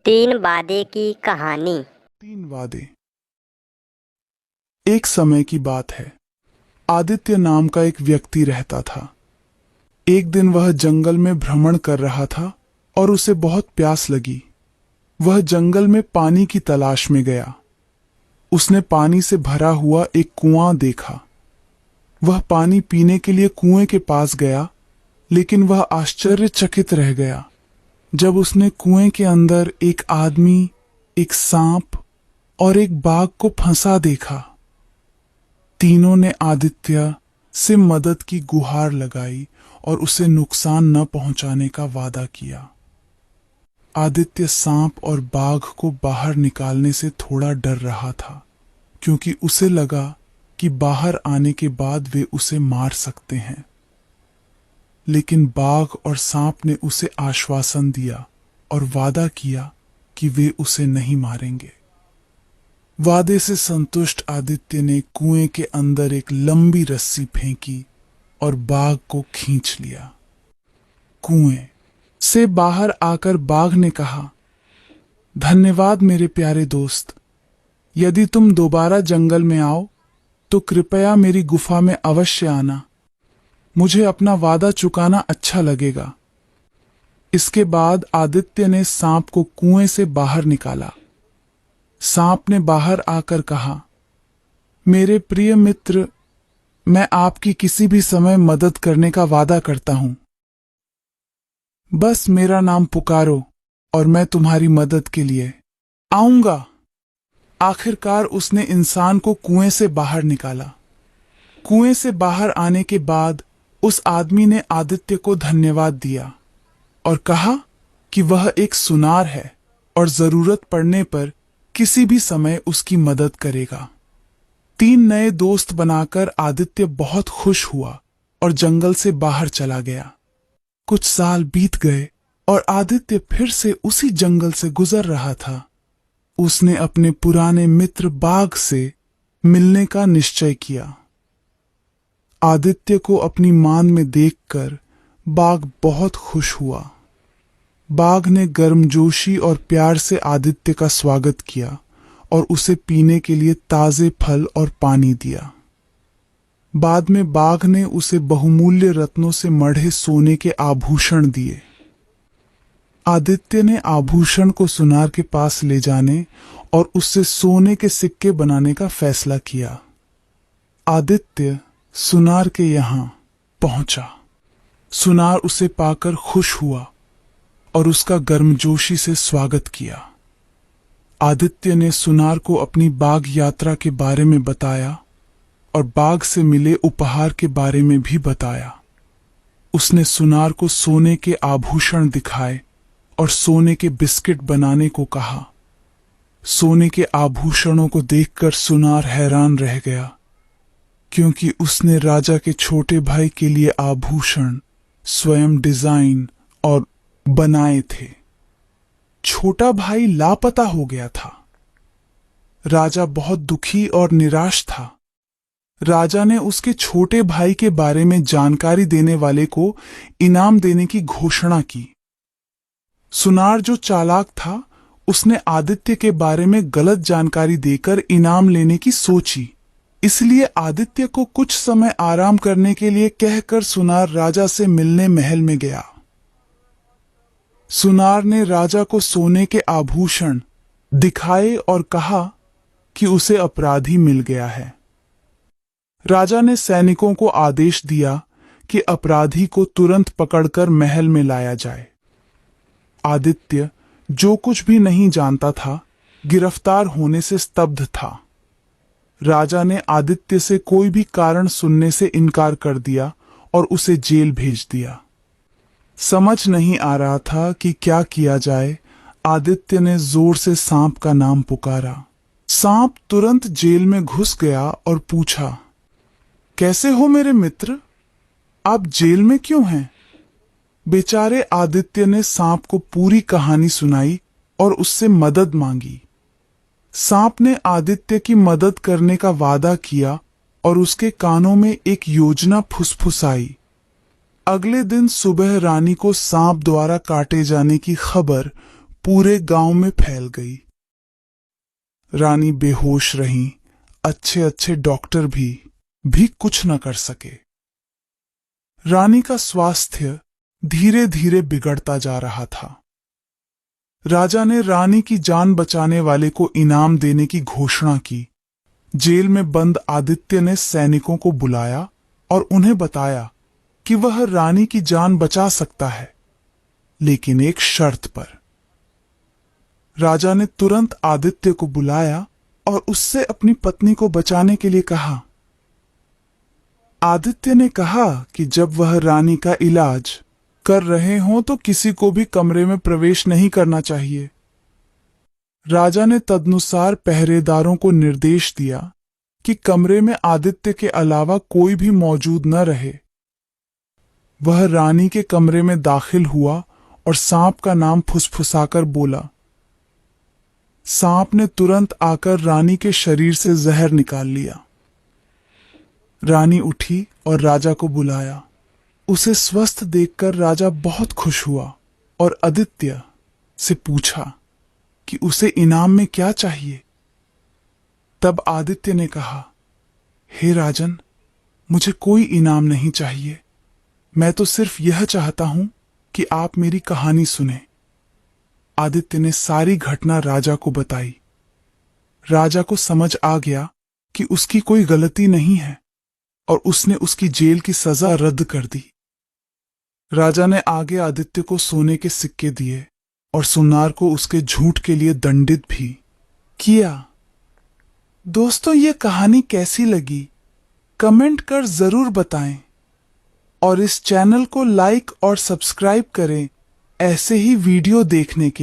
तीन वादे की कहानी। तीन वादे। एक समय की बात है। आदित्य नाम का एक व्यक्ति रहता था। एक दिन वह जंगल में भ्रमण कर रहा था और उसे बहुत प्यास लगी। वह जंगल में पानी की तलाश में गया। उसने पानी से भरा हुआ एक कुआं देखा। वह पानी पीने के लिए कुएं के पास गया, लेकिन वह आश्चर्यचकित रह गया जब उसने कुएं के अंदर एक आदमी, एक सांप और एक बाघ को फंसा देखा। तीनों ने आदित्य से मदद की गुहार लगाई और उसे नुकसान न पहुंचाने का वादा किया। आदित्य सांप और बाघ को बाहर निकालने से थोड़ा डर रहा था, क्योंकि उसे लगा कि बाहर आने के बाद वे उसे मार सकते हैं। लेकिन बाघ और सांप ने उसे आश्वासन दिया और वादा किया कि वे उसे नहीं मारेंगे। वादे से संतुष्ट आदित्य ने कुएं के अंदर एक लंबी रस्सी फेंकी और बाघ को खींच लिया। कुएं से बाहर आकर बाघ ने कहा, धन्यवाद मेरे प्यारे दोस्त। यदि तुम दोबारा जंगल में आओ तो कृपया मेरी गुफा में अवश्य आना। मुझे अपना वादा चुकाना अच्छा लगेगा। इसके बाद आदित्य ने सांप को कुएं से बाहर निकाला। सांप ने बाहर आकर कहा, मेरे प्रिय मित्र, मैं आपकी किसी भी समय मदद करने का वादा करता हूं। बस मेरा नाम पुकारो और मैं तुम्हारी मदद के लिए आऊंगा। आखिरकार उसने इंसान को कुएं से बाहर निकाला। कुएं से बाहर आने के बाद उस आदमी ने आदित्य को धन्यवाद दिया और कहा कि वह एक सुनार है और जरूरत पड़ने पर किसी भी समय उसकी मदद करेगा। तीन नए दोस्त बनाकर आदित्य बहुत खुश हुआ और जंगल से बाहर चला गया। कुछ साल बीत गए और आदित्य फिर से उसी जंगल से गुजर रहा था। उसने अपने पुराने मित्र बाघ से मिलने का निश्चय किया। आदित्य को अपनी मान में देखकर बाघ बहुत खुश हुआ। बाघ ने गर्मजोशी और प्यार से आदित्य का स्वागत किया और उसे पीने के लिए ताजे फल और पानी दिया। बाद में बाघ ने उसे बहुमूल्य रत्नों से मढ़े सोने के आभूषण दिए। आदित्य ने आभूषण को सुनार के पास ले जाने और उससे सोने के सिक्के बनाने का फैसला किया। आदित्य सुनार के यहां पहुंचा। सुनार उसे पाकर खुश हुआ और उसका गर्मजोशी से स्वागत किया। आदित्य ने सुनार को अपनी बाघ यात्रा के बारे में बताया और बाघ से मिले उपहार के बारे में भी बताया। उसने सुनार को सोने के आभूषण दिखाए और सोने के बिस्किट बनाने को कहा। सोने के आभूषणों को देखकर सुनार हैरान रह गया, क्योंकि उसने राजा के छोटे भाई के लिए आभूषण स्वयं डिजाइन और बनाए थे। छोटा भाई लापता हो गया था। राजा बहुत दुखी और निराश था। राजा ने उसके छोटे भाई के बारे में जानकारी देने वाले को इनाम देने की घोषणा की। सुनार जो चालाक था, उसने आदित्य के बारे में गलत जानकारी देकर इनाम लेने की सोची। इसलिए आदित्य को कुछ समय आराम करने के लिए कहकर सुनार राजा से मिलने महल में गया। सुनार ने राजा को सोने के आभूषण दिखाए और कहा कि उसे अपराधी मिल गया है। राजा ने सैनिकों को आदेश दिया कि अपराधी को तुरंत पकड़कर महल में लाया जाए। आदित्य जो कुछ भी नहीं जानता था, गिरफ्तार होने से स्तब्ध था। राजा ने आदित्य से कोई भी कारण सुनने से इनकार कर दिया और उसे जेल भेज दिया। समझ नहीं आ रहा था कि क्या किया जाए। आदित्य ने जोर से सांप का नाम पुकारा। सांप तुरंत जेल में घुस गया और पूछा, कैसे हो मेरे मित्र? आप जेल में क्यों हैं? बेचारे आदित्य ने सांप को पूरी कहानी सुनाई और उससे मदद मांगी। सांप ने आदित्य की मदद करने का वादा किया और उसके कानों में एक योजना फुसफुसाई। अगले दिन सुबह रानी को सांप द्वारा काटे जाने की खबर पूरे गांव में फैल गई। रानी बेहोश रहीं। अच्छे अच्छे डॉक्टर भी कुछ न कर सके। रानी का स्वास्थ्य धीरे धीरे बिगड़ता जा रहा था। राजा ने रानी की जान बचाने वाले को इनाम देने की घोषणा की। जेल में बंद आदित्य ने सैनिकों को बुलाया और उन्हें बताया कि वह रानी की जान बचा सकता है, लेकिन एक शर्त पर। राजा ने तुरंत आदित्य को बुलाया और उससे अपनी पत्नी को बचाने के लिए कहा। आदित्य ने कहा कि जब वह रानी का इलाज कर रहे हों तो किसी को भी कमरे में प्रवेश नहीं करना चाहिए। राजा ने तदनुसार पहरेदारों को निर्देश दिया कि कमरे में आदित्य के अलावा कोई भी मौजूद न रहे। वह रानी के कमरे में दाखिल हुआ और सांप का नाम फुसफुसाकर बोला। सांप ने तुरंत आकर रानी के शरीर से जहर निकाल लिया। रानी उठी और राजा को बुलाया। उसे स्वस्थ देखकर राजा बहुत खुश हुआ और आदित्य से पूछा कि उसे इनाम में क्या चाहिए। तब आदित्य ने कहा, हे राजन, मुझे कोई इनाम नहीं चाहिए। मैं तो सिर्फ यह चाहता हूं कि आप मेरी कहानी सुने। आदित्य ने सारी घटना राजा को बताई। राजा को समझ आ गया कि उसकी कोई गलती नहीं है और उसने उसकी जेल की सजा रद्द कर दी। राजा ने आगे आदित्य को सोने के सिक्के दिए और सुनार को उसके झूठ के लिए दंडित भी किया। दोस्तों, ये कहानी कैसी लगी कमेंट कर जरूर बताएं और इस चैनल को लाइक और सब्सक्राइब करें ऐसे ही वीडियो देखने के